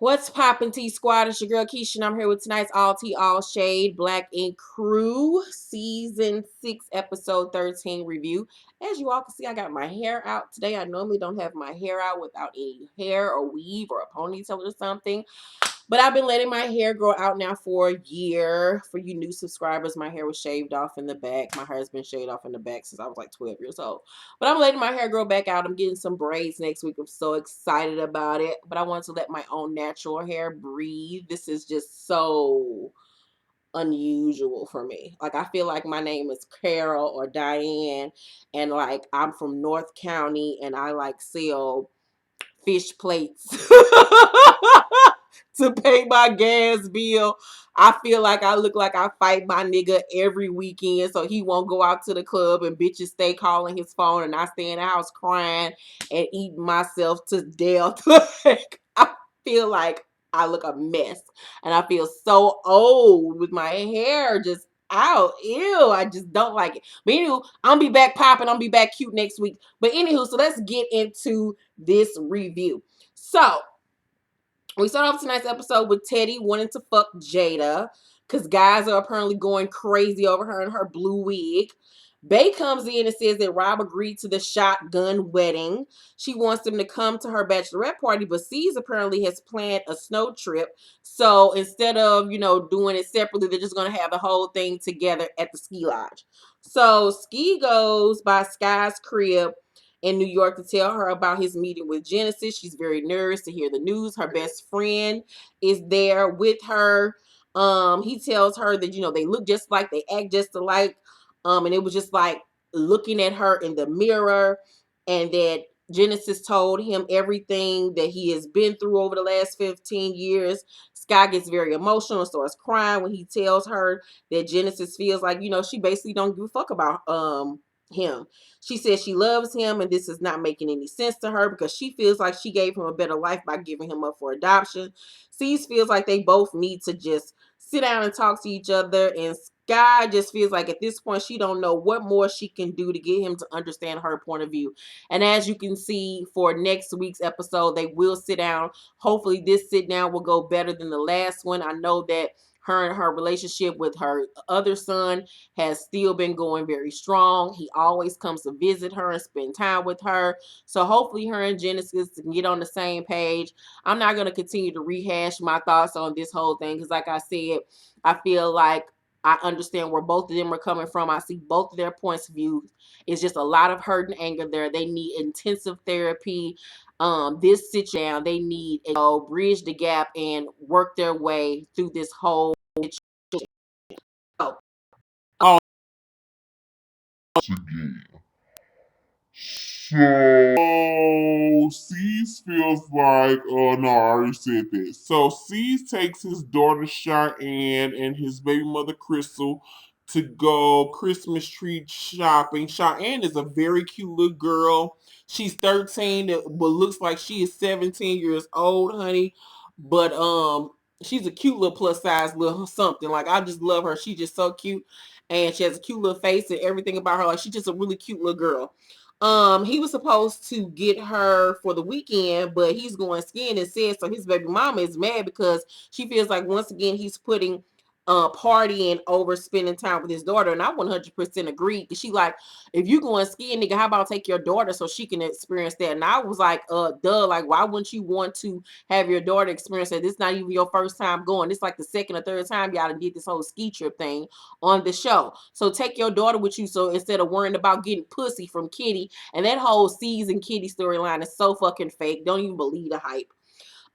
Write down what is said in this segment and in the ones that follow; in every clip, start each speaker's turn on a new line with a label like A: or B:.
A: What's poppin' T Squad? It's your girl Keisha, and I'm here with tonight's All Tea All Shade Black Ink Crew Season 6 Episode 13 review. As you all can see, I got my hair out today. I normally don't have my hair out without any hair or weave or a ponytail or something. But I've been letting my hair grow out now for a year. For you new subscribers, my hair was shaved off in the back. My hair has been shaved off in the back since I was like 12 years old. But I'm letting my hair grow back out. I'm getting some braids next week. I'm so excited about it. But I want to let my own natural hair breathe. This is just so unusual for me. Like, I feel like my name is Carol or Diane, and like I'm from North County and I like sell fish plates to pay my gas bill. I feel like I look like I fight my nigga every weekend so he won't go out to the club and bitches stay calling his phone and I stay in the house crying and eating myself to death. Like, I feel like I look a mess and I feel so old with my hair just out. Ew, I just don't like it. But anywho, I'm be back popping. I'm be back cute next week. But anywho, so let's get into this review. So we start off tonight's episode with Teddy wanting to fuck Jada because guys are apparently going crazy over her and her blue wig. Bay comes in and says that Rob agreed to the shotgun wedding. She wants him to come to her bachelorette party, but C's apparently has planned a snow trip. So instead of, doing it separately, they're just going to have the whole thing together at the ski lodge. So Ski goes by Sky's crib in New York to tell her about his meeting with Genesis. She's very nervous to hear the news. Her best friend is there with her. He tells her that, they look just like, they act just alike. And it was just like looking at her in the mirror, and that Genesis told him everything that he has been through over the last 15 years. Sky gets very emotional and starts crying when he tells her that Genesis feels like, she basically don't give a fuck about him. She says she loves him and this is not making any sense to her because she feels like she gave him a better life by giving him up for adoption. Cease feels like they both need to just sit down and talk to each other, and Sky just feels like at this point she don't know what more she can do to get him to understand her point of view. And as you can see for next week's episode, they will sit down. Hopefully this sit down will go better than the last one. I know that her and her relationship with her other son has still been going very strong. He always comes to visit her and spend time with her. So hopefully her and Genesis can get on the same page. I'm not going to continue to rehash my thoughts on this whole thing because, like I said, I feel like I understand where both of them are coming from. I see both of their points of view. It's just a lot of hurt and anger there. They need intensive therapy. This situation, they need to bridge the gap and work their way through this whole situation. Oh,
B: again. So Cease feels like, oh no, I already said this. So Cease takes his daughter Cheyenne and his baby mother Crystal to go Christmas tree shopping. Cheyenne is a very cute little girl. She's 13, but looks like she is 17 years old, honey. But she's a cute little plus size little something. Like, I just love her. She's just so cute. And she has a cute little face and everything about her. Like, she's just a really cute little girl. He was supposed to get her for the weekend, but he's going skiing and said so his baby mama is mad because she feels like once again he's putting partying over spending time with his daughter. And I 100% agree. Cause she like, if you going skiing, nigga, how about take your daughter so she can experience that? And I was like, duh, like, why wouldn't you want to have your daughter experience that? This is not even your first time going. It's like the second or third time y'all did this whole ski trip thing on the show. So take your daughter with you. So instead of worrying about getting pussy from Kitty, and that whole season Kitty storyline is so fucking fake. Don't even believe the hype.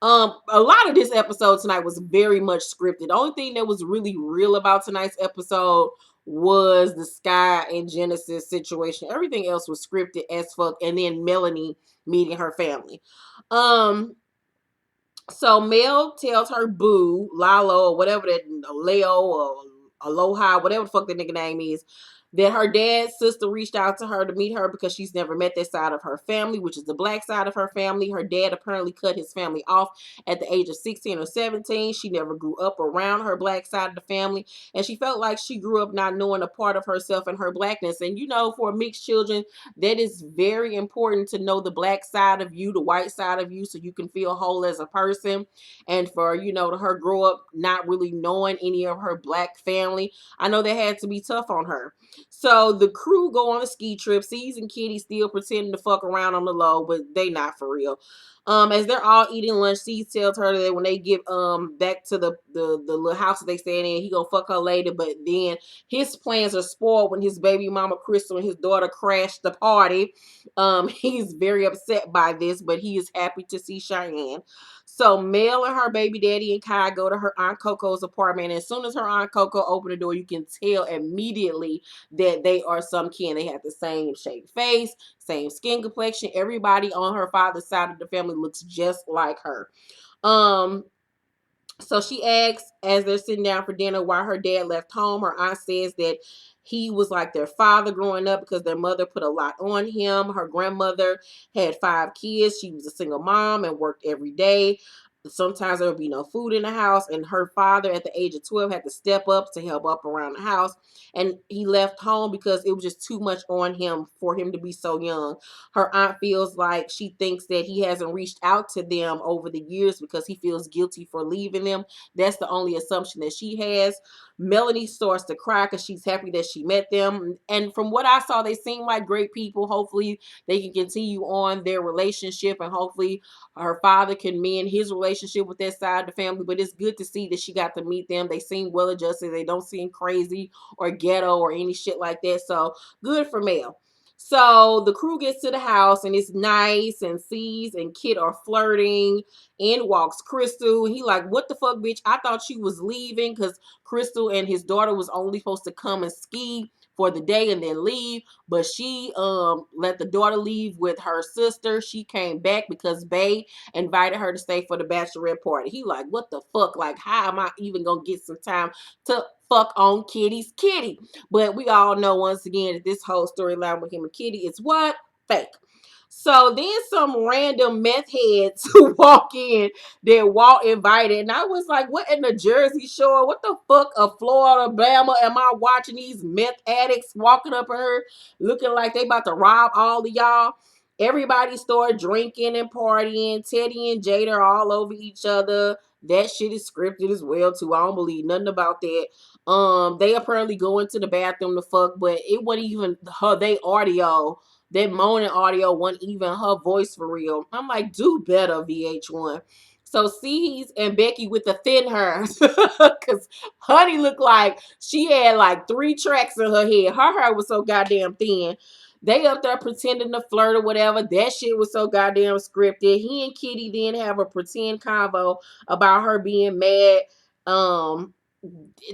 B: A lot of this episode tonight was very much scripted. The only thing that was really real about tonight's episode was the Sky and Genesis situation. Everything else was scripted as fuck. And then Melanie meeting her family. So Mel tells her boo, Lalo, or whatever that, Leo or Aloha, whatever the fuck that nigga name is,
A: that her dad's sister reached out to her to meet her because she's never met that side of her family, which is the black side of her family. Her dad apparently cut his family off at the age of 16 or 17. She never grew up around her black side of the family, and she felt like she grew up not knowing a part of herself and her blackness. And you know, for mixed children, that is very important to know the black side of you, the white side of you, so you can feel whole as a person. And for, you know, to her grow up not really knowing any of her black family, I know that had to be tough on her. So the crew go on a ski trip. C's and Kitty still pretending to fuck around on the low, but they not for real. As they're all eating lunch, C tells her that when they get back to the little house that they staying in, he gonna fuck her later. But then his plans are spoiled when his baby mama Crystal and his daughter crash the party. He's very upset by this, but he is happy to see Cheyenne. So Mel and her baby daddy and Kai go to her Aunt Coco's apartment. And as soon as her Aunt Coco opened the door, you can tell immediately that they are some kin. They have the same shaped face, same skin complexion. Everybody on her father's side of the family looks just like her. Um, so she asks, as they're sitting down for dinner, why her dad left home. Her aunt says that he was like their father growing up because their mother put a lot on him. Her grandmother had 5 kids. She was a single mom and worked every day. Sometimes there would be no food in the house, and her father at the age of 12 had to step up to help up around the house. And he left home because it was just too much on him for him to be so young. Her aunt feels like she thinks that he hasn't reached out to them over the years because he feels guilty for leaving them. That's the only assumption that she has. Melanie starts to cry because she's happy that she met them. And from what I saw, they seem like great people. Hopefully, they can continue on their relationship, and hopefully, her father can mend his relationship with that side of the family. But it's good to see that she got to meet them. They seem well adjusted. They don't seem crazy or ghetto or any shit like that. So good for Mel. So the crew gets to the house and it's nice, and C's and Kit are flirting. In walks Crystal. He like, what the fuck, bitch? I thought she was leaving because Crystal and his daughter was only supposed to come and ski for the day and then leave. But she let the daughter leave with her sister. She came back because Bay invited her to stay for the bachelorette party. He like, what the fuck? Like, how am I even gonna get some time to fuck on Kitty's kitty? But we all know once again that this whole storyline with him and Kitty is what? Fake. So then some random meth heads who walk in, that Walt invited. And I was like, what in the Jersey Shore? What the fuck of Florida, Alabama am I watching these meth addicts walking up here looking like they about to rob all of y'all? Everybody started drinking and partying. Teddy and Jada are all over each other. That shit is scripted as well too. I don't believe nothing about that. They apparently go into the bathroom to fuck, but it wasn't even her. They audio, that moaning audio wasn't even her voice for real. I'm like, do better, VH1. So C's and Becky with the thin hair, because Honey looked like she had like 3 tracks in her head. Her hair was so goddamn thin. They up there pretending to flirt or whatever. That shit was so goddamn scripted. He and Kitty then have a pretend convo about her being mad. Um,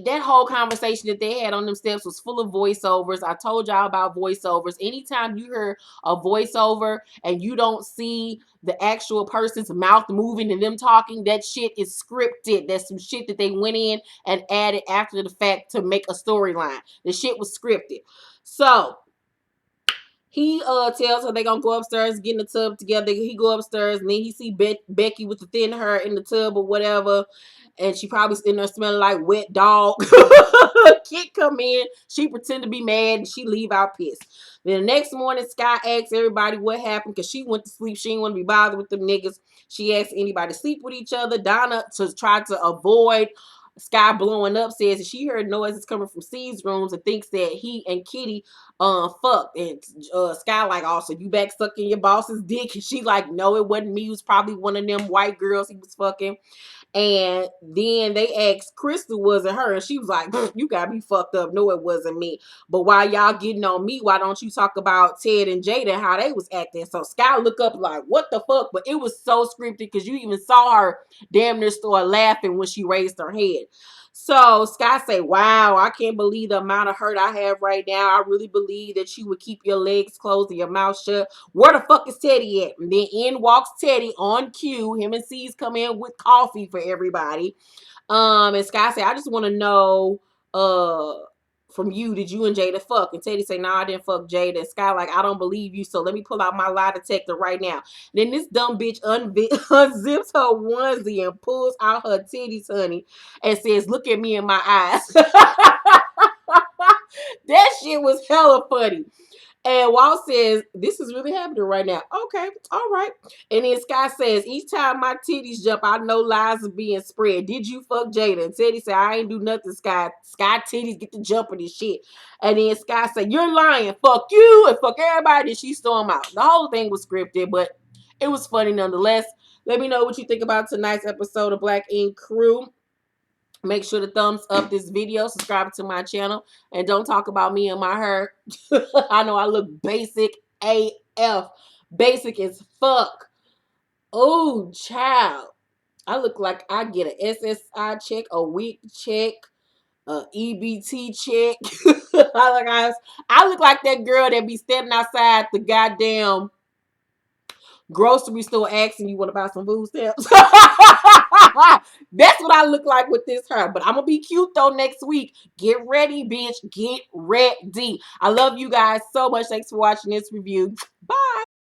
A: that whole conversation that they had on them steps was full of voiceovers. I told y'all about voiceovers. Anytime you hear a voiceover and you don't see the actual person's mouth moving and them talking, that shit is scripted. That's some shit that they went in and added after the fact to make a storyline. The shit was scripted. So he tells her they gonna go upstairs, get in the tub together. He go upstairs and then he see Becky with the thin hair in the tub or whatever, and she probably in there smelling like wet dog. Kid come in, she pretend to be mad and she leave out pissed. Then the next morning, Sky asks everybody what happened because she went to sleep. She didn't want to be bothered with them niggas. She asked anybody to sleep with each other. Donna, to try to avoid Sky blowing up, says that she heard noises coming from C's rooms and thinks that he and Kitty fucked. And Sky like, also, you back sucking your boss's dick? And she like, no, it wasn't me. It was probably one of them white girls he was fucking. And then they asked Crystal, was it her? And she was like, you gotta be fucked up. No, it wasn't me. But while y'all getting on me, why don't you talk about Ted and Jada and how they was acting? So Sky look up like, what the fuck? But it was so scripted because you even saw her damn near start laughing when she raised her head. So Sky say, wow, I can't believe the amount of hurt I have right now. I really believe that you would keep your legs closed and your mouth shut. Where the fuck is Teddy at? And then in walks Teddy on cue. Him and C's come in with coffee for everybody. And Sky said, I just want to know, from you, did you and Jada fuck? And Teddy say, nah, I didn't fuck Jada. And Sky like, I don't believe you, so let me pull out my lie detector right now. Then this dumb bitch unzips her onesie and pulls out her titties, honey, and says, look at me in my eyes. That shit was hella funny. And Walt says, this is really happening right now. Okay, all right. And then Sky says, each time my titties jump, I know lies are being spread. Did you fuck Jada? And Teddy said, I ain't do nothing, Sky. Sky titties get to jumping and shit. And then Sky said, you're lying. Fuck you and fuck everybody. And she stormed out. The whole thing was scripted, but it was funny nonetheless. Let me know what you think about tonight's episode of Black Ink Crew. Make sure to thumbs up this video, subscribe to my channel, and don't talk about me and my hair. I know I look basic AF. Basic as fuck. Oh, child. I look like I get an SSI check, a week check, a EBT check. I look like that girl that be standing outside the goddamn grocery store asking you want to buy some food stamps. That's what I look like with this hair. But I'm gonna be cute though next week. Get ready, bitch. Get ready. I love you guys so much. Thanks for watching this review. Bye.